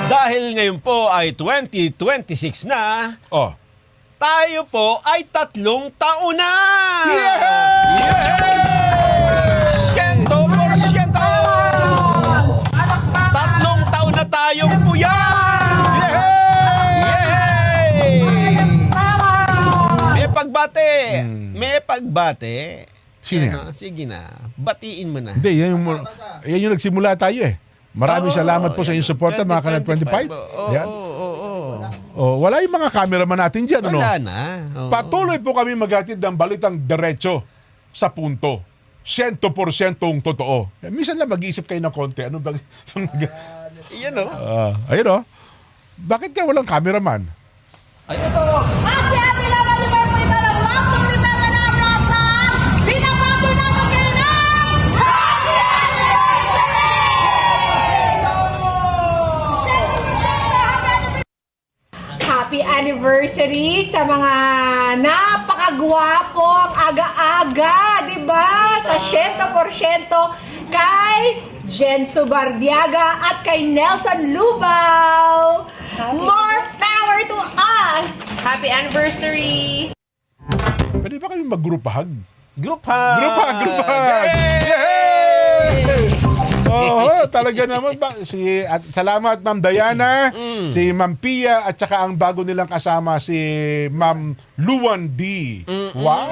Dahil ngayon po ay 2026 na, Oh. tayo po ay 3 taon na! Yay! Yay! 100%! 3 taon na tayong puyan! Yay! May pagbate! May pagbate! Sino yan? Ano, sige na, batiin mo na. Hindi, yan yung nagsimula tayo eh. Maraming salamat po sa inyong suporta, mga Kanal 25. Yan. Oh, wala yung mga cameraman natin dyan. Ano? Wala na. Oo. Patuloy po kami maghatid ng balitang diretso sa punto. 100% totoo. Minsan lang mag-iisip kayo ng konti. Ano ba? Yan o. Ayun o. Bakit kaya walang cameraman? Happy naman ni Marco Ikalawang kung di ba manarata, binabati namin kayo ng Happy Anniversary! Happy Anniversary sa mga napakagwapong aga-aga, di ba? Sa 100% kay Jensu Bardiaga at kay Nelson Lubao. More power to us! Happy anniversary! Pwede ba kami mag-group hug? Group hug! Group hug! Yay! Oo, talaga naman. At salamat, Ma'am Diana, si Ma'am Pia, at saka ang bago nilang kasama, si Ma'am Luan D. Wow!